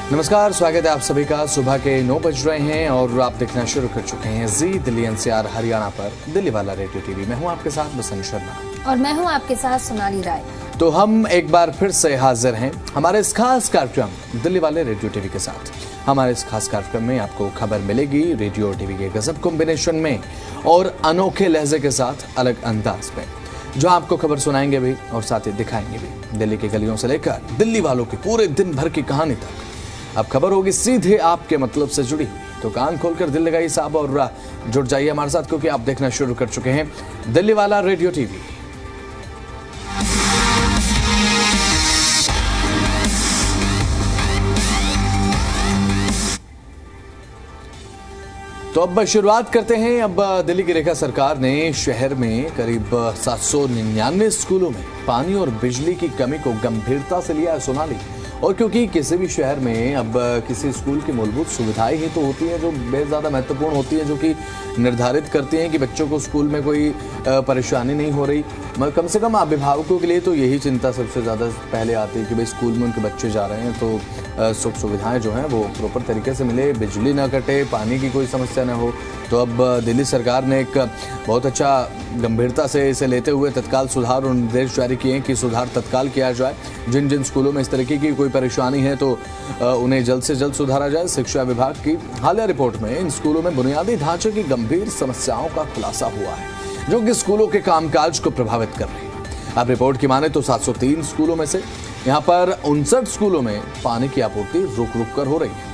नमस्कार, स्वागत है आप सभी का। सुबह के 9 बज रहे हैं और आप देखना शुरू कर चुके हैं जी दिल्ली एनसीआर हरियाणा पर दिल्ली वाला रेडियो टीवी। मैं हूं आपके साथ बसंत शर्मा और मैं हूं आपके साथ सोनाली राय। तो हम एक बार फिर से हाजिर हैं हमारे इस खास कार्यक्रम दिल्ली वाले रेडियो टीवी के साथ। हमारे इस खास कार्यक्रम में आपको खबर मिलेगी रेडियो और टीवी के गजब कॉम्बिनेशन में और अनोखे लहजे के साथ अलग अंदाज में, जो आपको खबर सुनाएंगे भी और साथ ही दिखाएंगे भी। दिल्ली की गलियों से लेकर दिल्ली वालों की पूरे दिन भर की कहानी तक अब खबर होगी सीधे आपके मतलब से जुड़ी हुई। तो कान खोलकर दिल लगाइए साहब और जुड़ जाइए हमारे साथ, क्योंकि आप देखना शुरू कर चुके हैं दिल्ली वाला रेडियो टीवी। तो अब शुरुआत करते हैं। अब दिल्ली की रेखा सरकार ने शहर में करीब 799 स्कूलों में पानी और बिजली की कमी को गंभीरता से लिया है सोनाली। और क्योंकि किसी भी शहर में अब किसी स्कूल की मूलभूत सुविधाएं ही तो होती हैं जो बेहद ज़्यादा महत्वपूर्ण होती हैं, जो कि निर्धारित करती हैं कि बच्चों को स्कूल में कोई परेशानी नहीं हो रही। कम से कम अभिभावकों के लिए तो यही चिंता सबसे ज़्यादा पहले आती है कि भाई स्कूल में उनके बच्चे जा रहे हैं तो सुख सुविधाएं जो हैं वो प्रॉपर तरीके से मिले, बिजली ना कटे, पानी की कोई समस्या ना हो। तो अब दिल्ली सरकार ने एक बहुत अच्छा गंभीरता से इसे लेते हुए तत्काल सुधार और निर्देश जारी किए हैं कि सुधार तत्काल किया जाए। जिन जिन स्कूलों में इस तरीके की कोई परेशानी है तो उन्हें जल्द से जल्द सुधारा जाए। शिक्षा विभाग की हालिया रिपोर्ट में इन स्कूलों में बुनियादी ढांचे की गंभीर समस्याओं का खुलासा हुआ है, जो कि स्कूलों के कामकाज को प्रभावित कर रही है। अब रिपोर्ट की माने तो 703 स्कूलों में से यहाँ पर 59 स्कूलों में पानी की आपूर्ति रुक रुक कर हो रही है।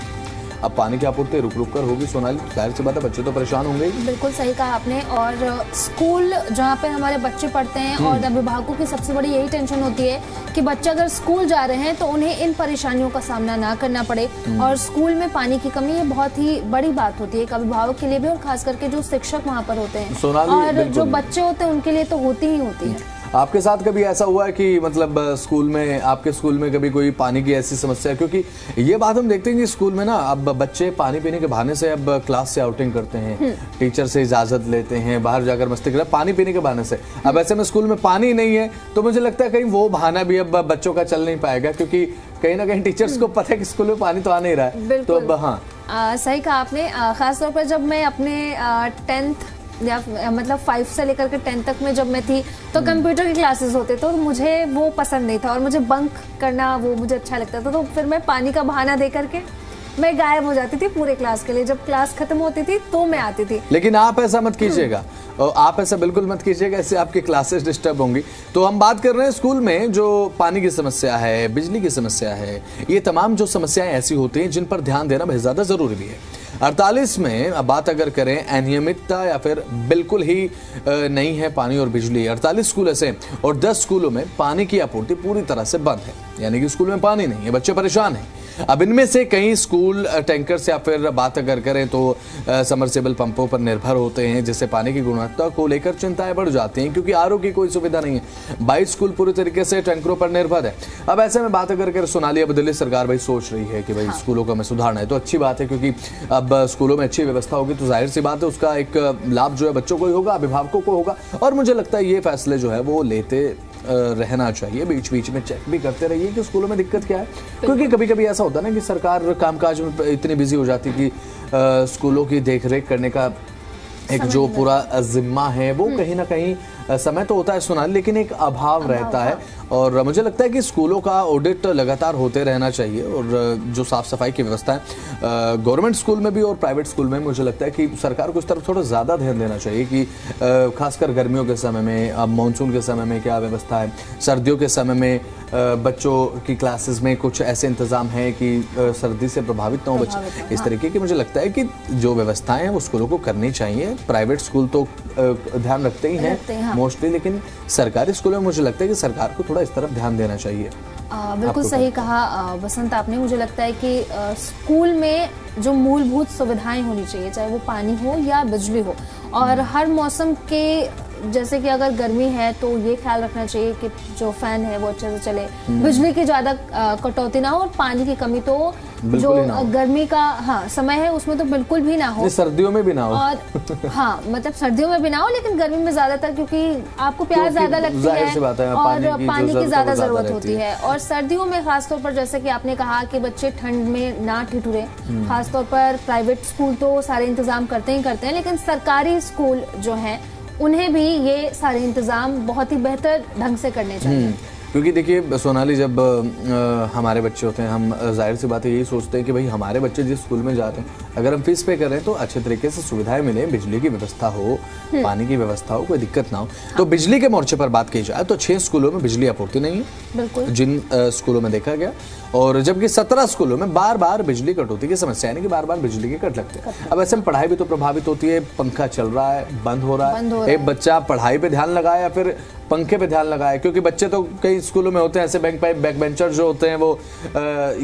अब पानी की आपूर्ति रुक रुक कर होगी सोनाली, जाहिर सी बात है बच्चे तो परेशान होंगे। बिल्कुल सही कहा आपने। और स्कूल जहाँ पे हमारे बच्चे पढ़ते हैं और अभिभावकों की सबसे बड़ी यही टेंशन होती है कि बच्चे अगर स्कूल जा रहे हैं तो उन्हें इन परेशानियों का सामना ना करना पड़े। और स्कूल में पानी की कमी ये बहुत ही बड़ी बात होती है एक अभिभावक के लिए भी, और खास करके जो शिक्षक वहाँ पर होते हैं और जो बच्चे होते हैं उनके लिए तो होती ही होती है। आपके साथ कभी ऐसा हुआ है कि मतलब स्कूल में, आपके स्कूल में कभी कोई पानी की ऐसी समस्या? क्योंकि ये बात हम देखते हैं कि स्कूल में ना अब बच्चे पानी पीने के बहाने से अब क्लास से आउटिंग करते हैं, टीचर से इजाजत लेते हैं, बाहर जाकर मस्ती करते हैं पानी पीने के बहाने से। अब ऐसे में स्कूल में पानी नहीं है तो मुझे लगता है कहीं वो बहाना भी अब बच्चों का चल नहीं पाएगा, क्योंकि कहीं ना कहीं टीचर्स को पता है कि स्कूल में पानी तो आ नहीं रहा है। तो अब हाँ सही कहा आपने। खासतौर पर जब मैं अपने 10th या मतलब 5 से लेकर के 10 तक में जब मैं थी तो कंप्यूटर की क्लासेस होते थे और मुझे वो पसंद नहीं था और मुझे बंक करना वो मुझे अच्छा लगता था। तो फिर मैं पानी का बहाना दे करके मैं गायब हो जाती थी पूरे क्लास के लिए। जब क्लास खत्म होती थी तो मैं आती थी। लेकिन आप ऐसा मत कीजिएगा, आप ऐसा बिल्कुल मत कीजिएगा, इससे आपकी क्लासेस डिस्टर्ब होंगी। तो हम बात कर रहे हैं स्कूल में जो पानी की समस्या है, बिजली की समस्या है, ये तमाम जो समस्याएं ऐसी होती हैं जिन पर ध्यान देना बहुत ज्यादा जरूरी भी है। 48 में अब बात अगर करें अनियमितता या फिर बिल्कुल ही नहीं है पानी और बिजली, 48 स्कूल ऐसे और 10 स्कूलों में पानी की आपूर्ति पूरी तरह से बंद है, यानी कि स्कूल में पानी नहीं है, बच्चे परेशान हैं। अब इनमें से कई स्कूल टैंकर से या फिर बात अगर करें तो समरसेबल पंपों पर निर्भर होते हैं, जिससे पानी की गुणवत्ता को लेकर चिंताएं बढ़ जाती हैं, क्योंकि आरओ की कोई सुविधा नहीं है। 22 स्कूल पूरी तरीके से टैंकरों पर निर्भर है। अब ऐसे में बात अगर सोनाली, अब दिल्ली सरकार भाई सोच रही है कि भाई स्कूलों को हमें सुधारना है, तो अच्छी बात है, क्योंकि अब स्कूलों में अच्छी व्यवस्था होगी तो जाहिर सी बात है उसका एक लाभ जो है बच्चों को ही होगा, अभिभावकों को होगा। और मुझे लगता है ये फैसले जो है वो लेते रहना चाहिए, बीच बीच में चेक भी करते रहिए कि स्कूलों में दिक्कत क्या है, क्योंकि कभी कभी ऐसा होता है ना कि सरकार कामकाज में इतनी बिजी हो जाती है कि स्कूलों की देखरेख करने का एक जो पूरा जिम्मा है वो कहीं ना कहीं समय तो होता है सोनाली, लेकिन एक अभाव रहता है। और मुझे लगता है कि स्कूलों का ऑडिट लगातार होते रहना चाहिए और जो साफ सफाई की व्यवस्था है गवर्नमेंट स्कूल में भी और प्राइवेट स्कूल में, मुझे लगता है कि सरकार को इस तरफ थोड़ा ज़्यादा ध्यान देना चाहिए कि खासकर गर्मियों के समय में, अब मानसून के समय में क्या व्यवस्था है, सर्दियों के समय में बच्चों की क्लासेस में कुछ ऐसे इंतजाम हैं कि सर्दी से प्रभावित ना हो बच्चे। इस तरीके की मुझे लगता है कि जो व्यवस्थाएं हैं वो स्कूलों को करनी चाहिए। प्राइवेट स्कूल तो ध्यान रखते ही हैं मोस्टली, लेकिन सरकारी स्कूलों में मुझे लगता है कि सरकार को थोड़ा इस तरफ ध्यान देना चाहिए। बिल्कुल सही कहा बसंत आपने। मुझे लगता है कि स्कूल में जो मूलभूत सुविधाएं होनी चाहिए, चाहे वो पानी हो या बिजली हो, और हर मौसम के जैसे कि अगर गर्मी है तो ये ख्याल रखना चाहिए कि जो फैन है वो अच्छे से चले, बिजली की ज्यादा कटौती ना हो, और पानी की कमी तो जो गर्मी का समय है उसमें तो बिल्कुल भी ना हो, सर्दियों में भी ना हो, और हाँ मतलब सर्दियों में भी ना हो, लेकिन गर्मी में ज्यादातर क्योंकि आपको प्यास ज्यादा लगती है और पानी की ज्यादा जरूरत होती है। और सर्दियों में खासतौर पर जैसे कि आपने कहा कि बच्चे ठंड में ना ठिठुरे, खासतौर पर प्राइवेट स्कूल तो सारे इंतजाम करते हैं, लेकिन सरकारी स्कूल जो हैं उन्हें भी ये सारे इंतजाम बहुत ही बेहतर ढंग से करने चाहिए। क्योंकि देखिए सोनाली, जब हमारे बच्चे होते हैं, हम जाहिर सी बात है यही सोचते हैं कि भाई हमारे बच्चे जिस स्कूल में जाते हैं, अगर हम फीस पे कर रहे हैं तो अच्छे तरीके से सुविधाएं मिले, बिजली की व्यवस्था हो, पानी की व्यवस्था हो, कोई दिक्कत ना हो। तो बिजली के मोर्चे पर बात की जाए तो 6 स्कूलों में बिजली आपूर्ति नहीं है, जिन स्कूलों में देखा गया, और जबकि 17 स्कूलों में बार बार बिजली कटौती की समस्या, यानी कि बार बार बिजली के कट लगते हैं। अब ऐसे में पढ़ाई भी तो प्रभावित होती है, पंखा चल रहा है, बंद हो रहा है, एक बच्चा पढ़ाई पे ध्यान लगाए या फिर पंखे पे ध्यान लगाए, क्योंकि बच्चे तो कई स्कूलों में होते हैं ऐसे बैक बेंचर जो होते हैं, वो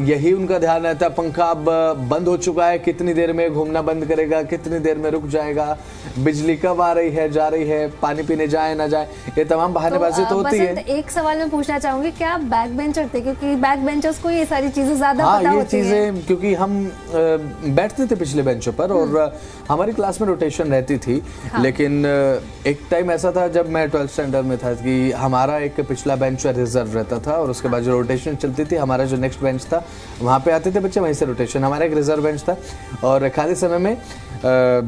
यही उनका ध्यान रहता है, पंखा अब बंद हो चुका है, कितनी देर में घूमना बंद करेगा, कितनी देर में रुक जाएगा, बिजली कब आ रही है, जा रही है, पानी पीने जाए ना जाए, ये तमाम बहानेबाजी तो होती है। एक सवाल मैं पूछना चाहूंगी, क्या आप बैक बेंचर थे? क्योंकि बैक बेंचर्स को ये सारी चीजें ज्यादा पता होती हैं। क्योंकि हम बैठते थे पिछले बेंचों पर और हमारी क्लास में रोटेशन रहती थी, लेकिन एक टाइम ऐसा था जब मैं 12th स्टैंडर्ड में था कि हमारा एक पिछला बेंच रिजर्व रहता था और उसके बाद जो रोटेशन चलती थी, हमारा जो नेक्स्ट बेंच था वहाँ पे आते थे बच्चे, वहीं से रोटेशन, हमारा एक रिजर्व बेंच था। और खाली समय में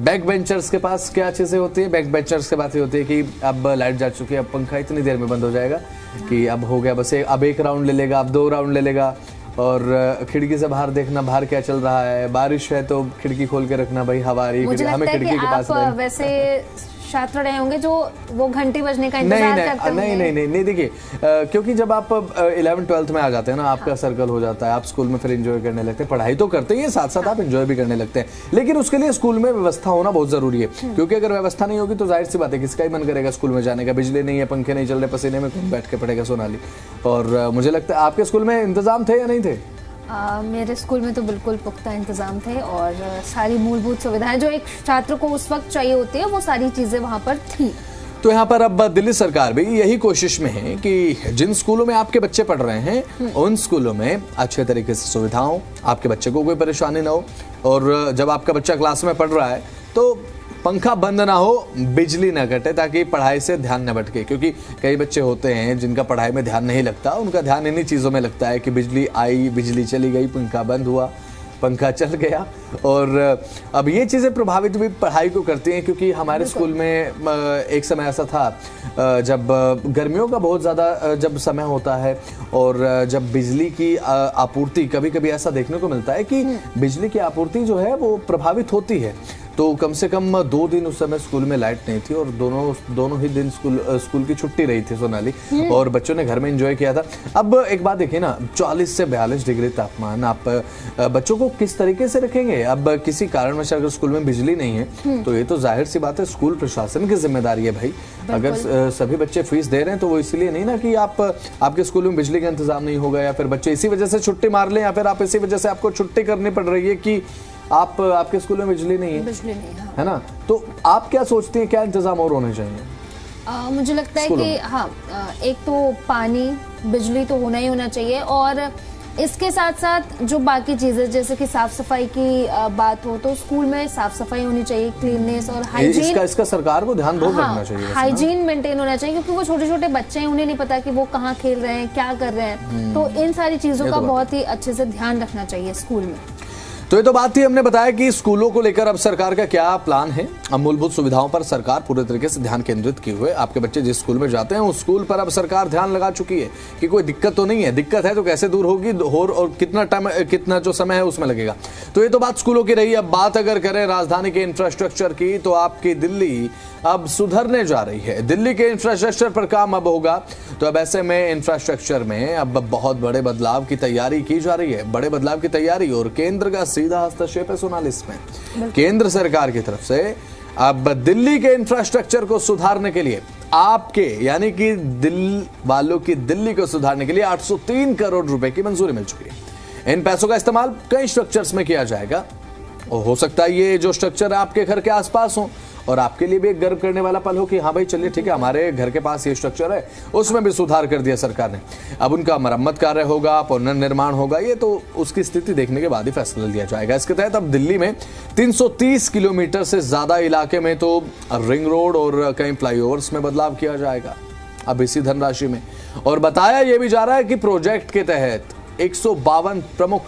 बैक बेंचर्स के पास क्या चीज़ें होती है, बैक बेंचर्स के बात ये होती है कि अब लाइट जा चुकी है, अब पंखा इतनी देर में बंद हो जाएगा कि अब हो गया, बस अब 1 राउंड ले लेगा, अब 2 राउंड ले लेगा, और खिड़की से बाहर देखना बाहर क्या चल रहा है, बारिश है तो खिड़की खोल के रखना, भाई हवा आ रही है, हमें खिड़की के पास वैसे छात्र रहे होंगे जो वो घंटी बजने का इंतजार करते होंगे। नहीं देखिए, क्योंकि जब आप 11th-12th में आ जाते हैं ना, आपका सर्कल हो जाता है, आप स्कूल में फिर एंजॉय करने लगते हैं, पढ़ाई तो करते हैं, साथ साथ आप एंजॉय भी करने लगते हैं, लेकिन उसके लिए स्कूल में व्यवस्था होना बहुत जरूरी है, क्योंकि अगर व्यवस्था नहीं होगी तो जाहिर सी बात है किसका ही मन करेगा स्कूल में जाने का, बिजली नहीं है, पंखे नहीं चल रहे, पसीने में कौन बैठ के पड़ेगा सोनाली। और मुझे लगता है आपके स्कूल में इंतजाम थे या नहीं थे? मेरे स्कूल में तो बिल्कुल पुख्ता इंतजाम थे और सारी मूलभूत सुविधाएं जो एक छात्र को उस वक्त चाहिए होती है वो सारी चीजें वहां पर थी। तो यहाँ पर अब दिल्ली सरकार भी यही कोशिश में है कि जिन स्कूलों में आपके बच्चे पढ़ रहे हैं उन स्कूलों में अच्छे तरीके से सुविधाओं, आपके बच्चे को कोई परेशानी ना हो, और जब आपका बच्चा क्लास में पढ़ रहा है तो पंखा बंद ना हो, बिजली ना कटे, ताकि पढ़ाई से ध्यान न भटके, क्योंकि कई बच्चे होते हैं जिनका पढ़ाई में ध्यान नहीं लगता, उनका ध्यान इन्हीं चीज़ों में लगता है कि बिजली आई, बिजली चली गई, पंखा बंद हुआ, पंखा चल गया। और अब ये चीज़ें प्रभावित भी पढ़ाई को करती हैं, क्योंकि हमारे स्कूल में एक समय ऐसा था जब गर्मियों का बहुत ज़्यादा जब समय होता है और जब बिजली की आपूर्ति, कभी कभी ऐसा देखने को मिलता है कि बिजली की आपूर्ति जो है वो प्रभावित होती है, तो कम से कम 2 दिन उस समय स्कूल में लाइट नहीं थी और दोनों ही दिन स्कूल की छुट्टी रही थी सोनाली, और बच्चों ने घर में एंजॉय किया था। अब एक बात देखिए ना, 40 से 42 डिग्री तापमान, आप बच्चों को किस तरीके से रखेंगे? अब किसी कारणवश अगर स्कूल में बिजली नहीं है तो ये तो जाहिर सी बात है स्कूल प्रशासन की जिम्मेदारी है भाई। अगर सभी बच्चे फीस दे रहे हैं तो वो इसलिए नहीं ना कि आपके स्कूल में बिजली का इंतजाम नहीं होगा, या फिर बच्चे इसी वजह से छुट्टी मार लें, या फिर आप इसी वजह से आपको छुट्टी करनी पड़ रही है कि आपके स्कूल में बिजली नहीं है, है ना? तो आप क्या सोचते हैं, क्या इंतजाम और होने चाहिए? मुझे लगता है कि एक तो पानी, बिजली तो होना ही होना चाहिए, और इसके साथ साथ जो बाकी चीजें जैसे कि साफ सफाई की बात हो तो स्कूल में साफ सफाई होनी चाहिए, क्लीननेस और हाइजीन, इसका सरकार को ध्यान बहुत रखना चाहिए, हाइजीन मेंटेन होना चाहिए, क्योंकि वो छोटे छोटे बच्चे हैं, उन्हें नहीं पता कि वो कहाँ खेल रहे हैं, क्या कर रहे हैं, तो इन सारी चीजों का बहुत ही अच्छे से ध्यान रखना चाहिए स्कूल में। तो ये तो बात थी, हमने बताया कि स्कूलों को लेकर अब सरकार का क्या प्लान है। अब मूलभूत सुविधाओं पर सरकार पूरे तरीके से ध्यान केंद्रित किए हुए, आपके बच्चे जिस स्कूल में जाते हैं उस स्कूल पर अब सरकार ध्यान लगा चुकी है कि कोई दिक्कत तो नहीं है, दिक्कत है तो कैसे दूर होगी और कितना जो समय है उसमें लगेगा। तो ये तो बात स्कूलों की रही। अब बात अगर करें राजधानी के इंफ्रास्ट्रक्चर की, तो आपकी दिल्ली अब सुधरने जा रही है। दिल्ली के इंफ्रास्ट्रक्चर पर काम अब होगा, तो अब ऐसे में इंफ्रास्ट्रक्चर में अब बहुत बड़े बदलाव की तैयारी की जा रही है, बड़े बदलाव की तैयारी, और केंद्र का सीधा हस्तक्षेप है सोनाली इसमें। केंद्र सरकार की तरफ से अब दिल्ली के इंफ्रास्ट्रक्चर को सुधारने के लिए, आपके यानी कि दिल वालों की दिल्ली को सुधारने के लिए 803 करोड़ रुपए की मंजूरी मिल चुकी है। इन पैसों का इस्तेमाल कई स्ट्रक्चर्स में किया जाएगा, और हो सकता है ये जो स्ट्रक्चर है आपके घर के आसपास हो, और आपके लिए भी एक गर्व करने वाला पल हो कि हाँ भाई चलिए ठीक है, हमारे घर के पास ये स्ट्रक्चर है, उसमें भी सुधार कर दिया सरकार ने, अब उनका मरम्मत कार्य होगा, पुनर्निर्माण होगा, ये तो उसकी स्थिति देखने के बाद ही फैसला लिया जाएगा। इसके तहत अब दिल्ली में 330 किलोमीटर से ज्यादा इलाके में तो रिंग रोड और कई फ्लाईओवर्स में बदलाव किया जाएगा अब इसी धनराशि में। और बताया यह भी जा रहा है कि प्रोजेक्ट के तहत 152 प्रमुख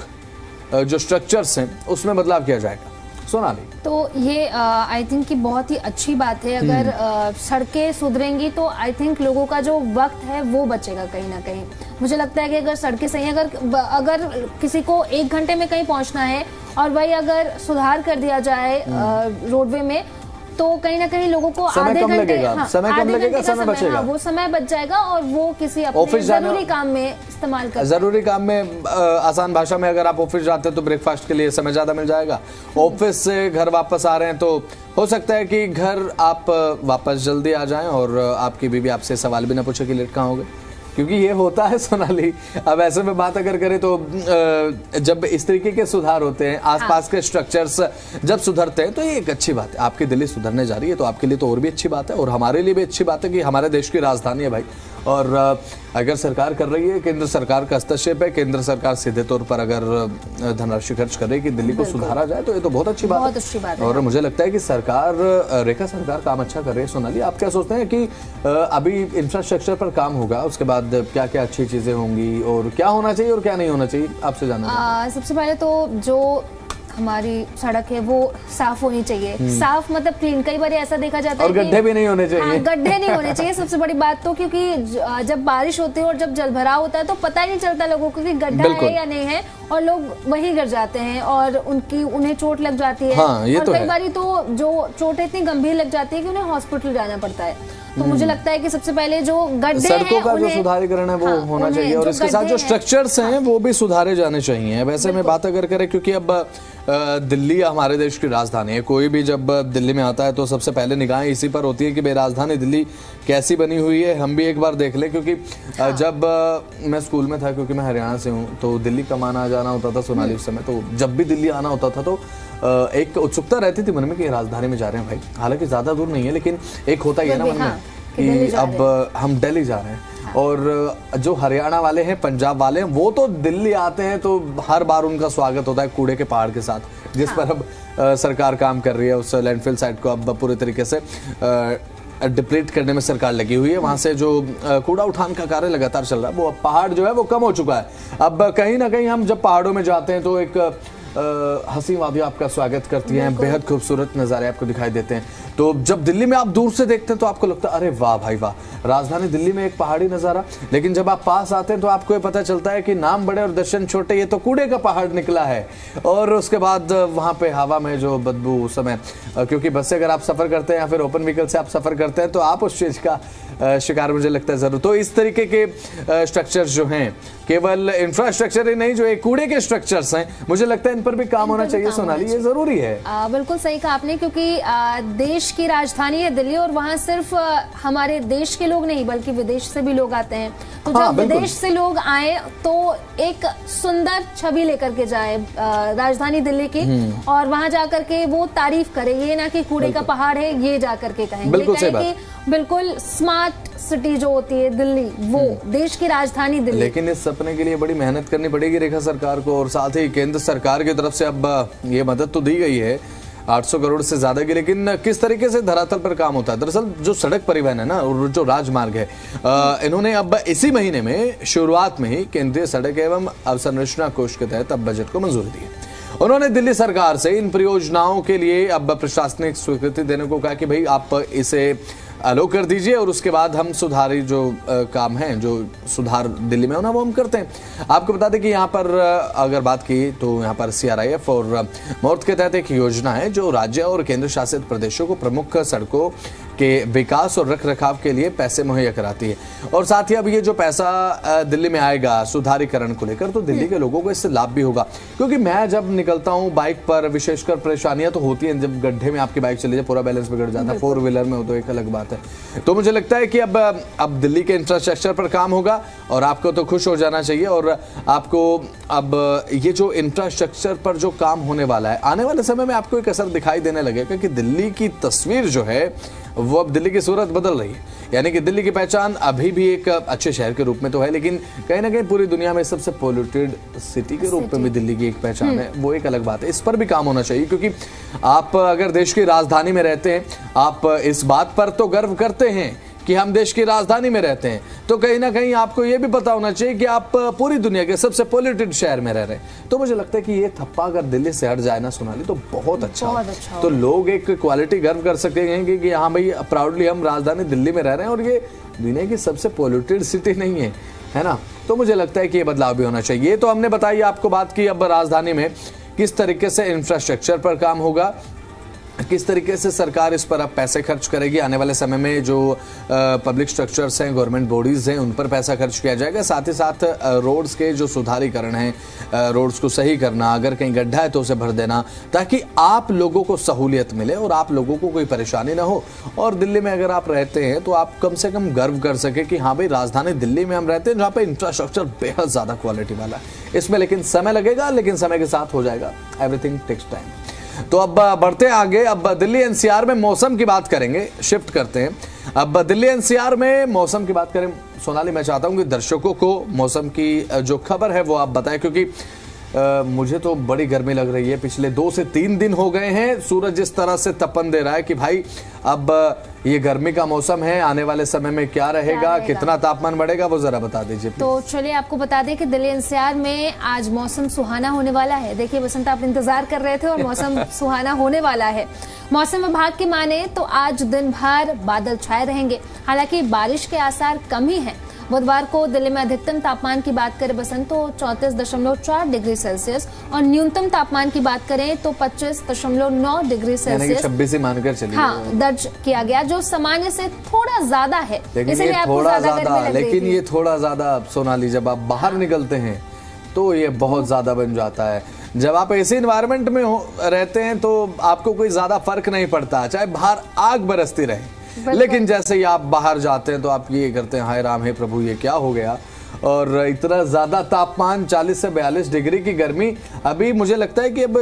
जो स्ट्रक्चर्स हैं उसमें बदलाव किया जाएगा। सोनाली, तो ये आई थिंक कि बहुत ही अच्छी बात है। अगर सड़कें सुधरेंगी तो आई थिंक लोगों का जो वक्त है वो बचेगा कहीं ना कहीं। मुझे लगता है कि अगर सड़कें सही हैं, अगर किसी को 1 घंटे में कहीं पहुंचना है और वही अगर सुधार कर दिया जाए रोडवे में, तो कहीं ना कहीं लोगों को आधे घंटे, समय कम लगेगा, समय बचेगा, वो समय बच जाएगा और वो किसी अपने जरूरी काम में इस्तेमाल कर, जरूरी काम में, आसान भाषा में अगर आप ऑफिस जाते हैं तो ब्रेकफास्ट के लिए समय ज्यादा मिल जाएगा। ऑफिस से घर वापस आ रहे हैं तो हो सकता है कि घर आप वापस जल्दी आ जाएं और आपकी बीवी आपसे सवाल भी ना पूछे कि लेट कहाँ हो गए, क्योंकि ये होता है सोनाली। अब ऐसे में बात अगर करें तो जब इस तरीके के सुधार होते हैं, आसपास के स्ट्रक्चर्स जब सुधरते हैं तो ये एक अच्छी बात है। आपकी दिल्ली सुधरने जा रही है तो आपके लिए तो और भी अच्छी बात है, और हमारे लिए भी अच्छी बात है कि हमारे देश की राजधानी है भाई। और अगर सरकार कर रही है, केंद्र सरकार का हस्तक्षेप है, केंद्र सरकार सीधे तौर पर अगर धनराशि खर्च करे कि दिल्ली को सुधारा जाए तो ये तो बहुत अच्छी बात है। और मुझे लगता है कि सरकार, रेखा सरकार काम अच्छा कर रही है। सोनाली, आप क्या सोचते हैं कि अभी इंफ्रास्ट्रक्चर पर काम होगा, उसके बाद क्या क्या अच्छी चीजें होंगी और क्या होना चाहिए और क्या नहीं होना चाहिए, आपसे जानना। सबसे पहले तो जो हमारी सड़क है वो साफ होनी चाहिए। साफ मतलब क्लीन। कई बार ऐसा देखा जाता है और गड्ढे भी नहीं होने चाहिए। गड्ढे नहीं होने चाहिए सबसे बड़ी बात तो, क्योंकि जब बारिश होती है और जब जलभराव होता है तो पता ही नहीं चलता लोगों को कि गड्ढा है या नहीं है, और लोग वहीं गिर जाते हैं और उन्हें चोट लग जाती है। और कई बार तो जो चोट इतनी गंभीर लग जाती है कि उन्हें हॉस्पिटल जाना पड़ता है। तो मुझे लगता है कि सबसे पहले जो गड्ढे सड़कों का जो सुधारीकरण है वो होना चाहिए, और इसके साथ जो स्ट्रक्चर्स हैं वो भी सुधारे जाने चाहिए। वैसे में बात अगर करें, क्योंकि अब दिल्ली हमारे देश की राजधानी है, कोई भी जब दिल्ली में आता है तो सबसे पहले निगाहें इसी पर होती है कि भाई राजधानी दिल्ली कैसी बनी हुई है, हम भी एक बार देख लें। क्योंकि जब मैं स्कूल में था, क्योंकि मैं हरियाणा से हूँ, तो दिल्ली कमाना जाना होता था सोनाली उस समय, तो जब भी दिल्ली आना होता था तो एक उत्सुकता रहती थी मन में कि राजधानी में जा रहे हैं भाई। हालांकि ज्यादा दूर नहीं है, लेकिन एक होता ही है ना मन में कि अब हम दिल्ली जा रहे हैं। और जो हरियाणा वाले हैं, पंजाब वाले हैं, वो तो दिल्ली आते हैं तो हर बार उनका स्वागत होता है कूड़े के पहाड़ के साथ, जिस पर अब सरकार काम कर रही है। उस लैंडफिल साइट को अब पूरे तरीके से डिप्लीट करने में सरकार लगी हुई है। वहां से जो कूड़ा उठान का कार्य लगातार चल रहा है, वो पहाड़ जो है वो कम हो चुका है। अब कहीं ना कहीं हम जब पहाड़ों में जाते हैं तो एक हंसी वादियां आपका स्वागत करती हैं, बेहद खूबसूरत नज़ारे आपको दिखाई देते हैं। तो जब दिल्ली में आप दूर से देखते हैं तो आपको लगता है अरे वाह भाई वाह, राजधानी दिल्ली में एक पहाड़ी नज़ारा। लेकिन जब आप पास आते हैं तो आपको ये पता चलता है कि नाम बड़े और दर्शन छोटे, ये तो कूड़े का पहाड़ निकला है। और उसके बाद वहाँ पे हवा में जो बदबू उस समय, क्योंकि बस से अगर आप सफ़र करते हैं या फिर ओपन व्हीकल से आप सफ़र करते हैं तो आप उस चीज़ का शिकार मुझे लगता है जरूर। तो इस तरीके के स्ट्रक्चर्स जो हैं, केवल इंफ्रास्ट्रक्चर ही नहीं, जो एक कूड़े के स्ट्रक्चर्स हैं, मुझे लगता है इन पर भी काम होना चाहिए। सोनाली, ये जरूरी है। बिल्कुल सही कहा आपने, क्योंकि देश की राजधानी है दिल्ली और वहाँ सिर्फ हमारे देश के लोग नहीं बल्कि विदेश से भी लोग आते हैं। तो जब विदेश से लोग आए तो एक सुंदर छवि लेकर के जाए राजधानी दिल्ली की, और वहाँ जाकर के वो तारीफ करे, ये ना कि कूड़े का पहाड़ है, ये जाकर के कहेंगे। बिल्कुल स्मार्ट सिटी जो होती है दिल्ली, वो देश की राजधानी दिल्ली। लेकिन इस सपने के लिए बड़ी मेहनत करनी पड़ेगी रेखा सरकार को, और साथ ही केंद्र सरकार की तरफ से अब ये मदद तो दी गई है 800 करोड़ से ज्यादा की। लेकिन किस तरीके से धरातल पर काम होता है? दरअसल जो सड़क परिवहन है ना, और जो राजमार्ग है, इन्होंने अब इसी महीने में शुरुआत में ही केंद्रीय सड़क एवं अवसंरचना कोष के तहत अब बजट को मंजूरी दी है। उन्होंने दिल्ली सरकार से इन परियोजनाओं के लिए अब प्रशासनिक स्वीकृति देने को कहा कि भाई आप इसे अलो कर दीजिए, और उसके बाद हम सुधारी जो काम है, जो सुधार दिल्ली में होना, वो हम करते हैं। आपको बता दें कि यहाँ पर अगर बात की तो यहाँ पर CRIF और MORTH के तहत एक योजना है जो राज्य और केंद्र शासित प्रदेशों को प्रमुख सड़कों के विकास और रख रखाव के लिए पैसे मुहैया कराती है। और साथ ही अब ये जो पैसा दिल्ली में आएगा सुधारीकरण को लेकर, तो दिल्ली के लोगों को इससे लाभ भी होगा। क्योंकि मैं जब निकलता हूँ बाइक पर, विशेषकर परेशानियां तो होती हैं जब गड्ढे में आपकी बाइक चली जाए, पूरा बैलेंस बिगड़ जाता है। 4 व्हीलर में हो तो एक अलग बात है। तो मुझे लगता है कि अब दिल्ली के इंफ्रास्ट्रक्चर पर काम होगा और आपको तो खुश हो जाना चाहिए। और आपको अब ये जो इंफ्रास्ट्रक्चर पर जो काम होने वाला है, आने वाले समय में आपको एक असर दिखाई देने लगेगा कि दिल्ली की तस्वीर जो है वो अब दिल्ली की सूरत बदल रही है। यानी कि दिल्ली की पहचान अभी भी एक अच्छे शहर के रूप में तो है, लेकिन कहीं ना कहीं पूरी दुनिया में सबसे पोल्यूटेड सिटी के रूप में भी दिल्ली की एक पहचान है, वो एक अलग बात है। इस पर भी काम होना चाहिए, क्योंकि आप अगर देश की राजधानी में रहते हैं, आप इस बात पर तो गर्व करते हैं कि हम देश की राजधानी में रहते हैं, तो कहीं ना कहीं आपको यह भी पता होना चाहिए कि आप पूरी दुनिया के सबसे पोल्यूटेड शहर में रह रहे हैं। तो मुझे लगता है कि ये थप्पा अगर दिल्ली से हट जाए ना सोनाली, तो बहुत अच्छा तो लोग एक क्वालिटी गर्व कर सकेंगे कि हाँ भाई प्राउडली हम राजधानी दिल्ली में रह रहे हैं और ये दुनिया की सबसे पोल्यूटेड सिटी नहीं है ना। तो मुझे लगता है कि ये बदलाव भी होना चाहिए। तो हमने बताई आपको बात की अब राजधानी में किस तरीके से इंफ्रास्ट्रक्चर पर काम होगा, किस तरीके से सरकार इस पर अब पैसे खर्च करेगी। आने वाले समय में जो पब्लिक स्ट्रक्चर्स हैं, गवर्नमेंट बॉडीज हैं, उन पर पैसा खर्च किया जाएगा। साथ ही साथ रोड्स के जो सुधारीकरण हैं, रोड्स को सही करना, अगर कहीं गड्ढा है तो उसे भर देना, ताकि आप लोगों को सहूलियत मिले और आप लोगों को कोई परेशानी ना हो। और दिल्ली में अगर आप रहते हैं तो आप कम से कम गर्व कर सके कि हाँ भाई राजधानी दिल्ली में हम रहते हैं, जहाँ पे इंफ्रास्ट्रक्चर बेहद ज़्यादा क्वालिटी वाला है। इसमें लेकिन समय लगेगा, लेकिन समय के साथ हो जाएगा। Everything takes time. तो अब बढ़ते आगे, अब दिल्ली एनसीआर में मौसम की बात करेंगे, शिफ्ट करते हैं। अब दिल्ली एनसीआर में मौसम की बात करें सोनाली, मैं चाहता हूं कि दर्शकों को मौसम की जो खबर है वो आप बताएं, क्योंकि मुझे तो बड़ी गर्मी लग रही है। पिछले 2 से 3 दिन हो गए हैं, सूरज जिस तरह से तपन दे रहा है कि भाई अब ये गर्मी का मौसम है, आने वाले समय में क्या रहेगा, कितना तापमान बढ़ेगा, वो जरा बता दीजिए। तो चलिए आपको बता दें कि दिल्ली एनसीआर में आज मौसम सुहाना होने वाला है। देखिए बसंत, आप इंतजार कर रहे थे और मौसम सुहाना होने वाला है। मौसम विभाग की माने तो आज दिन भर बादल छाए रहेंगे, हालांकि बारिश के आसार कम ही हैं। बुधवार को दिल्ली में अधिकतम तापमान की बात करें बसंत तो 34.4 डिग्री सेल्सियस और न्यूनतम तापमान की बात करें तो 25.9 डिग्री सेल्सियस 26 ही मानकर चलिए, हाँ, दर्ज किया गया, जो सामान्य से थोड़ा ज्यादा है। इसलिए आपको ज्यादा, लेकिन ये थोड़ा ज्यादा सोनाली जब आप बाहर निकलते हैं तो ये बहुत ज्यादा बन जाता है। जब आप ऐसे इन्वायरमेंट में रहते हैं तो आपको कोई ज्यादा फर्क नहीं पड़ता, चाहे बाहर आग बरसती रहे, लेकिन जैसे ही आप बाहर जाते हैं तो आप ये करते हैं, हाय राम, हे प्रभु, ये क्या हो गया। और इतना ज्यादा तापमान, 40 से 42 डिग्री की गर्मी। अभी मुझे लगता है कि अब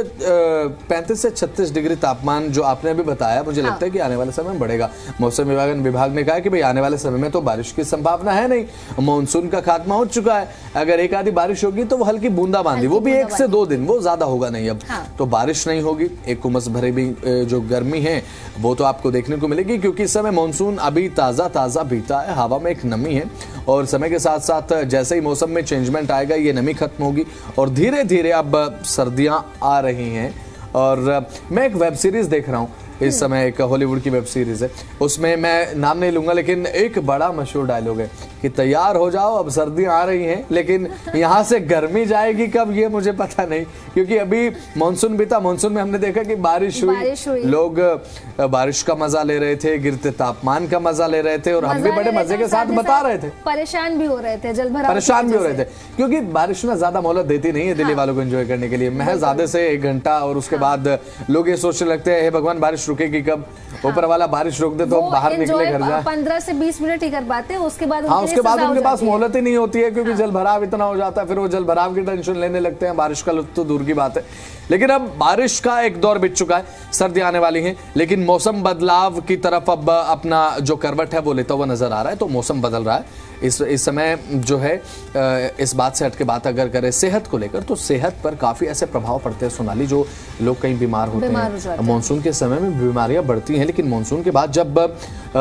35 से 36 डिग्री तापमान जो आपने अभी बताया, मुझे लगता है कि आने वाले समय में बढ़ेगा। मौसम विभाग ने कहा कि भाई आने वाले समय में तो बारिश की संभावना है नहीं, मानसून का खात्मा हो चुका है। अगर एक आधी बारिश होगी तो वो हल्की बूंदाबांदी, वो भी 1 से 2 दिन, वो ज्यादा होगा नहीं। अब तो बारिश नहीं होगी, एक उमस भरी भी जो गर्मी है वो तो आपको देखने को मिलेगी, क्योंकि इस समय मानसून अभी ताजा बीता है, हवा में एक नमी है और समय के साथ साथ जैसे ही मौसम में चेंजमेंट आएगा ये नमी खत्म होगी और धीरे धीरे अब सर्दियां आ रही हैं। और मैं एक वेब सीरीज देख रहा हूं इस समय, एक हॉलीवुड की वेब सीरीज है, उसमें मैं नाम नहीं लूंगा, लेकिन एक बड़ा मशहूर डायलॉग है कि तैयार हो जाओ, अब सर्दियां आ रही हैं, लेकिन यहाँ से गर्मी जाएगी कब ये मुझे पता नहीं, क्योंकि अभी मानसून बीता, मानसून में हमने देखा कि बारिश हुई, लोग बारिश का मजा ले रहे थे, गिरते तापमान का मजा ले रहे थे और हम भी बड़े मजे के साथ बता रहे थे, परेशान भी हो रहे थे, जलभराव परेशान भी हो रहे थे, क्योंकि बारिश ना ज्यादा मोहलत देती नहीं है दिल्ली वालों को एंजॉय करने के लिए। महज आधे से 1 घंटा और उसके बाद लोग ये सोचने लगते हैं, हे भगवान बारिश रुकेगी कब, ऊपर वाला बारिश रोक दे तो हम बाहर निकले घर जाए। 15 से 20 मिनट ही कर पाते हैं, उसके बाद उसके बाद उनके पास मोहलत ही नहीं होती है, क्योंकि जल भराव इतना हो जाता है, फिर वो जल भराव की टेंशन लेने लगते हैं। बारिश का लुत्फ तो दूर की बात है, लेकिन अब बारिश का एक दौर बीत चुका है, सर्दी आने वाली है, लेकिन मौसम बदलाव की तरफ अब अपना जो करवट है वो लेता हुआ नजर आ रहा है। तो मौसम बदल रहा है इस समय जो है। इस बात से हटके बात अगर करें सेहत को लेकर, तो सेहत पर काफी ऐसे प्रभाव पड़ते हैं सोनाली, जो लोग कहीं बीमार होते हैं। मानसून के समय में बीमारियां बढ़ती हैं, लेकिन मानसून के बाद जब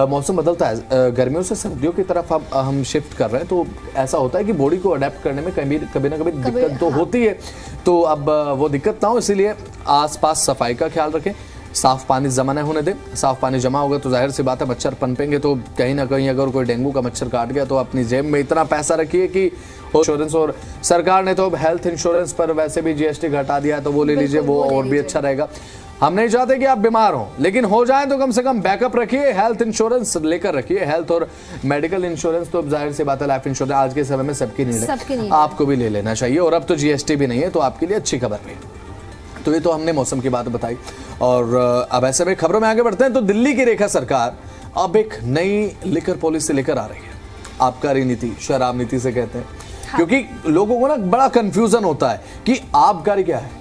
मौसम बदलता है, गर्मियों से सर्दियों की तरफ अब हम शिफ्ट कर रहे हैं, तो ऐसा होता है कि बॉडी को अडेप्ट करने में कभी ना कभी दिक्कत तो होती है। तो अब वो दिक्कत ना हो, इसीलिए आसपास सफाई का ख्याल रखें, साफ पानी जमा न होने दें। साफ पानी जमा होगा तो जाहिर सी बात है मच्छर पनपेंगे, तो कहीं ना कहीं अगर कोई डेंगू का मच्छर काट गया तो अपनी जेब में इतना पैसा रखिए कि इंश्योरेंस, और सरकार ने तो अब हेल्थ इंश्योरेंस पर वैसे भी जीएसटी घटा दिया है, तो वो ले लीजिए, वो और भी अच्छा रहेगा। हम नहीं चाहते कि आप बीमार हो, लेकिन हो जाए तो कम से कम बैकअप रखिए, हेल्थ इंश्योरेंस लेकर रखिए। हेल्थ और मेडिकल इंश्योरेंस तो जाहिर सी बात है, लाइफ इंश्योरेंस आज के समय में सबकी नीड है, आपको भी ले लेना चाहिए। और अब तो जीएसटी भी नहीं है, तो आपके लिए अच्छी खबर भी। तो ये तो हमने मौसम की बात बताई, और अब ऐसे में खबरों में आगे बढ़ते हैं। तो दिल्ली की रेखा सरकार अब एक नई लिकर पॉलिसी लेकर आ रही है, आबकारी नीति, शराब नीति से कहते हैं। क्योंकि लोगों को ना बड़ा कंफ्यूजन होता है कि आबकारी क्या है।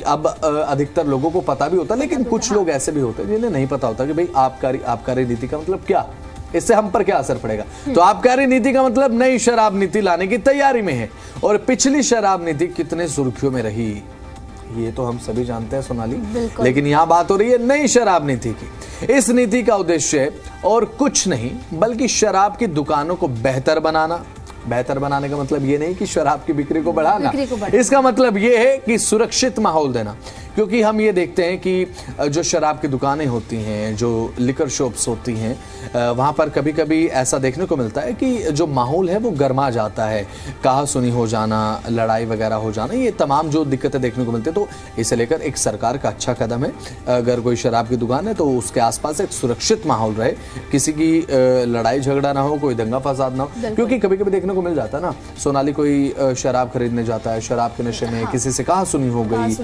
अब अधिकतर लोगों को पता भी होता है, लेकिन कुछ लोग ऐसे भी होते हैं जिन्हें नहीं पता होता कि भाई आबकारी नीति का मतलब क्या, इससे हम पर क्या असर पड़ेगा। तो आबकारी नीति का मतलब नई शराब नीति लाने की तैयारी में है। और पिछली शराब नीति कितने सुर्खियों में रही, ये तो हम सभी जानते हैं सोनाली, लेकिन यहाँ बात हो रही है नई शराब नीति की। इस नीति का उद्देश्य और कुछ नहीं बल्कि शराब की दुकानों को बेहतर बनाना। बेहतर बनाने का मतलब ये नहीं कि शराब की बिक्री को बढ़ाना, इसका मतलब ये है कि सुरक्षित माहौल देना। क्योंकि हम ये देखते हैं कि जो शराब की दुकानें होती हैं, जो लिकर शॉप्स होती हैं, वहाँ पर कभी कभी ऐसा देखने को मिलता है कि जो माहौल है वो गर्मा जाता है, कहा सुनी हो जाना, लड़ाई वगैरह हो जाना, ये तमाम जो दिक्कतें देखने को मिलती है। तो इसे लेकर एक सरकार का अच्छा कदम है, अगर कोई शराब की दुकान है तो उसके आसपास एक सुरक्षित माहौल रहे, किसी की लड़ाई झगड़ा ना हो, कोई दंगा फसाद ना हो। क्योंकि कभी कभी देखने को मिल जाता है ना सोनाली, कोई शराब खरीदने जाता है, शराब के नशे में किसी से कहा सुनी हो गई,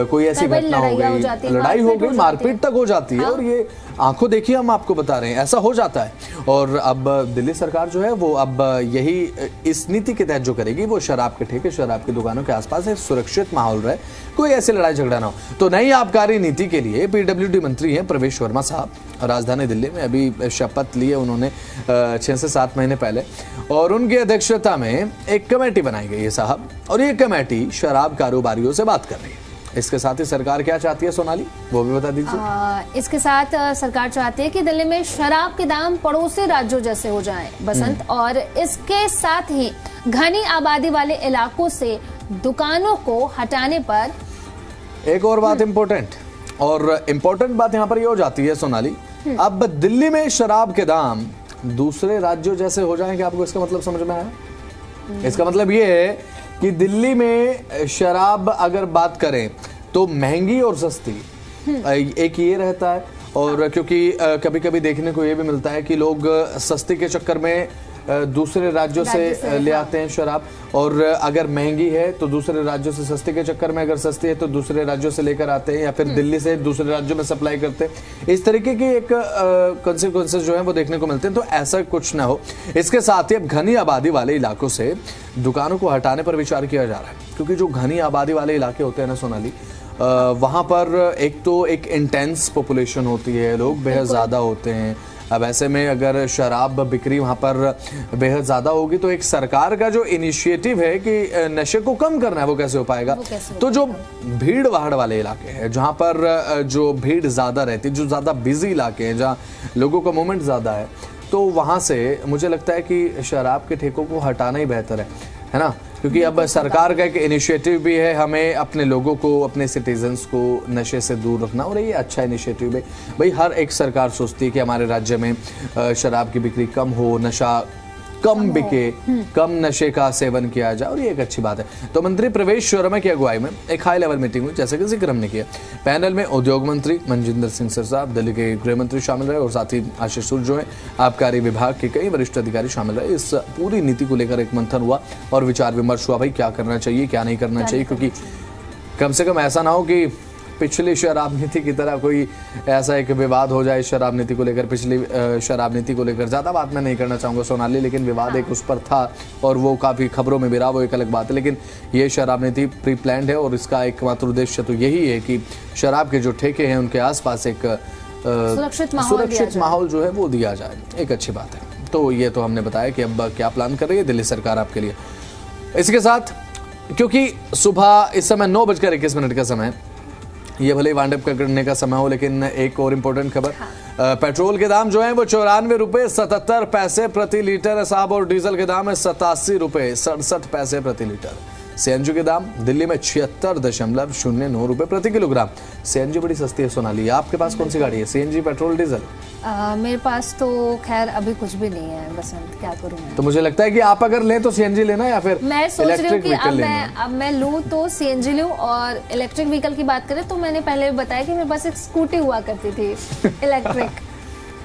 कोई ऐसी घटना हो गई, लड़ाई हो गई, मारपीट तक हो जाती है। और ये आंखों देखिए हम आपको बता रहे हैं, ऐसा हो जाता है। और अब दिल्ली सरकार जो है वो अब यही इस नीति के तहत जो करेगी, वो शराब के ठेके, शराब की दुकानों के आसपास एक सुरक्षित माहौल रहे, कोई ऐसी लड़ाई झगड़ा ना हो। तो नई आबकारी नीति के लिए पीडब्ल्यूडी मंत्री हैं प्रवेश वर्मा साहब, राजधानी दिल्ली में अभी शपथ ली है उन्होंने 6 से 7 महीने पहले, और उनकी अध्यक्षता में एक कमेटी बनाई गई है साहब। और ये कमेटी शराब कारोबारियों से बात कर रही है। इसके साथ ही सरकार क्या चाहती है सोनाली, वो भी बता दीजिए। इसके साथ सरकार चाहती है कि दिल्ली में शराब के दाम पड़ोसी राज्यों जैसे हो जाएं, बसंत। और इसके साथ ही घनी आबादी वाले इलाकों से दुकानों को हटाने पर एक और बात इम्पोर्टेंट बात यहाँ पर ये हो जाती है सोनाली, अब दिल्ली में शराब के दाम दूसरे राज्यों जैसे हो जाएंगे। आपको इसका मतलब समझ में आया? इसका मतलब ये है कि दिल्ली में शराब अगर बात करें तो महंगी और सस्ती, एक ये रहता है। और क्योंकि कभी कभी देखने को ये भी मिलता है कि लोग सस्ती के चक्कर में दूसरे राज्यों से ले आते हैं शराब, और अगर महंगी है तो दूसरे राज्यों से, सस्ते के चक्कर में अगर सस्ती है तो दूसरे राज्यों से लेकर आते हैं, या फिर दिल्ली से दूसरे राज्यों में सप्लाई करते हैं। इस तरीके की एक कॉन्सिक्वेंसेस जो है वो देखने को मिलते हैं। तो ऐसा कुछ ना हो। इसके साथ ही अब घनी आबादी वाले इलाकों से दुकानों को हटाने पर विचार किया जा रहा है। क्योंकि जो घनी आबादी वाले इलाके होते हैं ना सोनाली, वहाँ पर एक तो एक इंटेंस पॉपुलेशन होती है, लोग बेहद ज़्यादा होते हैं। अब ऐसे में अगर शराब बिक्री वहाँ पर बेहद ज़्यादा होगी तो एक सरकार का जो इनिशिएटिव है कि नशे को कम करना है, वो कैसे हो पाएगा? तो जो भीड़ भाड़ वाले इलाके हैं, जहाँ पर जो भीड़ ज़्यादा रहती है, जो ज़्यादा बिजी इलाके हैं, जहाँ लोगों का मूवमेंट ज़्यादा है, तो वहाँ से मुझे लगता है कि शराब के ठेकों को हटाना ही बेहतर है ना। क्योंकि अब सरकार का एक इनिशिएटिव भी है, हमें अपने लोगों को, अपने सिटीजन्स को नशे से दूर रखना, और ये अच्छा इनिशिएटिव है। भाई हर एक सरकार सोचती है कि हमारे राज्य में शराब की बिक्री कम हो, नशा कम बिके, कम नशे का सेवन किया जाए, और ये एक अच्छी बात है। तो मंत्री प्रवेश वर्मा की अगुवाई में एक हाई लेवल मीटिंग हुई, जैसे कि जिक्र हमने किया। पैनल में उद्योग मंत्री मनजिंदर सिंह सिरसा, दिल्ली के गृह मंत्री शामिल रहे, और साथ ही आशीष सूद जो है आबकारी विभाग के कई वरिष्ठ अधिकारी शामिल रहे। इस पूरी नीति को लेकर एक मंथन हुआ और विचार विमर्श हुआ, भाई क्या करना चाहिए, क्या नहीं करना चाहिए। क्योंकि कम से कम ऐसा ना हो कि पिछली शराब नीति की तरह कोई ऐसा एक विवाद हो जाए शराब नीति को लेकर। पिछली शराब नीति को लेकर ज़्यादा बात मैं नहीं करना चाहूँगा सोनाली, लेकिन विवाद एक उस पर था और वो काफ़ी खबरों में भी रहा, वो एक अलग बात है। लेकिन ये शराब नीति प्री प्लान्ड है, और इसका एकमात्र उद्देश्य तो यही है कि शराब के जो ठेके हैं उनके आसपास एक सुरक्षित माहौल जो है वो दिया जाए। एक अच्छी बात है। तो ये तो हमने बताया कि अब क्या प्लान कर रही है दिल्ली सरकार आपके लिए। इसके साथ, क्योंकि सुबह इस समय 9:21 का समय, ये भले ही वाइंड अप करने का समय हो, लेकिन एक और इम्पोर्टेंट खबर, पेट्रोल के दाम जो है वो 94 रुपये 77 पैसे प्रति लीटर है साहब, और डीजल के दाम है 87 रुपये 67 पैसे प्रति लीटर। सीएनजी के दाम दिल्ली में 76.09 रुपए प्रति किलोग्राम। सीएनजी बड़ी सस्ती है सोनाली, आपके पास कौन सी गाड़ी है, सीएनजी, पेट्रोल, डीजल? मेरे पास तो खैर अभी कुछ भी नहीं है बसंत, क्या करूं मैं। तो मुझे लगता है कि आप अगर लें तो सीएनजी लेना या फिर मैं सोच रही हूँ कि अब मैं लूँ तो सीएनजी लूँ। और इलेक्ट्रिक व्हीकल की बात करें तो मैंने पहले बताया कि मेरे पास एक स्कूटी हुआ करती थी इलेक्ट्रिक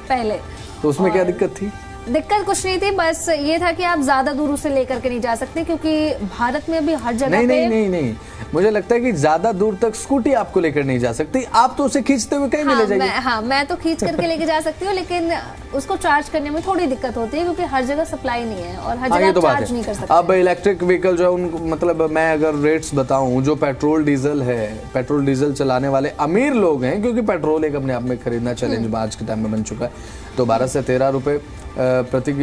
पहले। तो उसमें क्या दिक्कत थी? दिक्कत कुछ नहीं थी, बस ये था कि आप ज्यादा दूर उसे लेकर के नहीं जा सकते, क्योंकि भारत में अभी हर जगह नहीं, मुझे लगता है कि ज्यादा दूर तक स्कूटी आपको लेकर नहीं जा सकती, आप तो उसे खींचते हुए कहीं भी ले जाइए। मैं तो खींच करके लेके जा सकती हूँ, लेकिन उसको चार्ज करने में थोड़ी दिक्कत होती है क्योंकि हर जगह सप्लाई नहीं है और हर जगह तो चार्ज नहीं कर सकते। अब इलेक्ट्रिक व्हीकल जो है उनको, मतलब मैं अगर रेट्स बताऊं, जो पेट्रोल डीजल है, पेट्रोल डीजल चलाने वाले अमीर लोग हैं, क्योंकि पेट्रोल एक अपने आप में खरीदना चैलेंज आज के टाइम में बन चुका है, तो 12 से 13 रुपए प्रति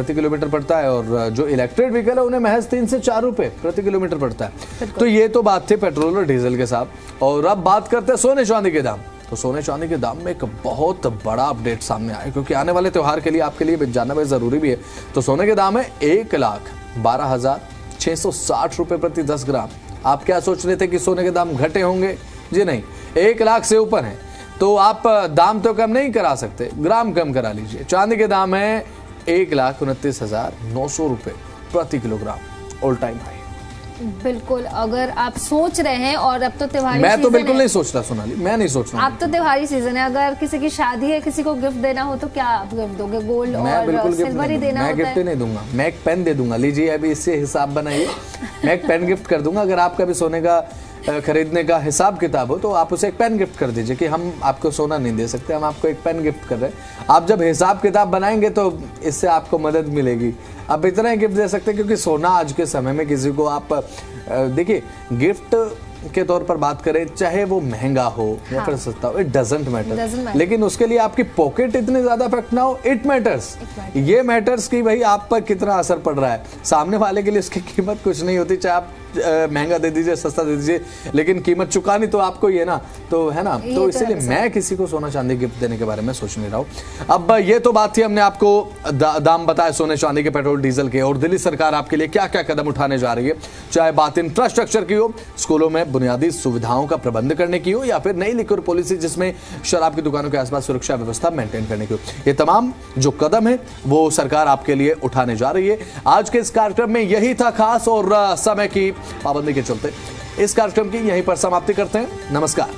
किलोमीटर पड़ता है। और जो इलेक्ट्रिक व्हीकल है उन्हें महज 3 से 4 रुपए प्रति किलोमीटर पड़ता है। तो ये तो बात थी पेट्रोल और डीजल के साथ। और अब बात करते हैं सोने चांदी के दाम। तो सोने चांदी के दाम में एक बहुत बड़ा अपडेट सामने आया, क्योंकि आने वाले त्योहार के लिए आपके लिए जानना बहुत जरूरी भी है। तो सोने के दाम है 1,12,660 रुपए प्रति 10 ग्राम। आप क्या सोच रहे थे कि सोने के दाम घटे होंगे? जी नहीं, 1 लाख से ऊपर है। तो आप दाम तो कम नहीं करा सकते, ग्राम कम करा लीजिए। चांदी के दाम है 1,29,900 रुपए प्रति किलोग्राम, ऑल टाइम हाई। बिल्कुल, अगर आप सोच रहे हैं, और अब तो त्योहारी मैं तो बिल्कुल नहीं सोच रहा सोनाली, मैं नहीं सोच रहा। अब तो त्योहारी सीजन है, अगर किसी की शादी है, किसी को गिफ्ट देना हो तो क्या आप गिफ्ट दोगे? गोल्ड और सिल्वर ही देना होता है। मैं गिफ्ट नहीं दूंगा, मैं एक पेन दे दूंगा, लीजिए अभी इससे हिसाब बनाइए, मैं एक पेन गिफ्ट कर दूंगा। अगर आपका भी सोने का खरीदने का हिसाब किताब हो तो आप उसे एक पेन गिफ्ट कर दीजिए कि हम आपको सोना नहीं दे सकते, हम आपको एक पेन गिफ्ट कर रहे हैं। आप जब हिसाब किताब बनाएंगे तो इससे आपको मदद मिलेगी। आप इतना ही गिफ्ट दे सकते हैं, क्योंकि सोना आज के समय में किसी को आप देखिए, गिफ्ट के तौर पर बात करें, चाहे वो महंगा हो या फिर सस्ता हो, इट डजंट मैटर, लेकिन उसके लिए आपकी पॉकेट इतनी ज्यादा इफेक्ट ना हो, इट मैटर्स। ये मैटर्स कि भाई आप पर कितना असर पड़ रहा है। सामने वाले के लिए उसकी कीमत कुछ नहीं होती, चाहे आप महंगा दे दीजिए, सस्ता दे दीजिए, लेकिन कीमत चुकानी तो आपको ही है ना, तो है ना। तो इसीलिए मैं किसी को सोना चांदी गिफ्ट देने के बारे में सोच नहीं रहा हूँ। अब ये तो बात थी, हमने आपको दाम बताया सोने चांदी के, पेट्रोल डीजल के, और दिल्ली सरकार आपके लिए क्या क्या कदम उठाने जा रही है, चाहे बात इंफ्रास्ट्रक्चर की हो, स्कूलों में बुनियादी सुविधाओं का प्रबंध करने की हो, या फिर नई लिक्वर पॉलिसी जिसमें शराब की दुकानों के आसपास सुरक्षा व्यवस्था मेंटेन करने की हो। ये तमाम जो कदम है वो सरकार आपके लिए उठाने जा रही है। आज के इस कार्यक्रम में यही था खास, और समय की पाबंदी के चलते इस कार्यक्रम की यहीं पर समाप्ति करते हैं। नमस्कार।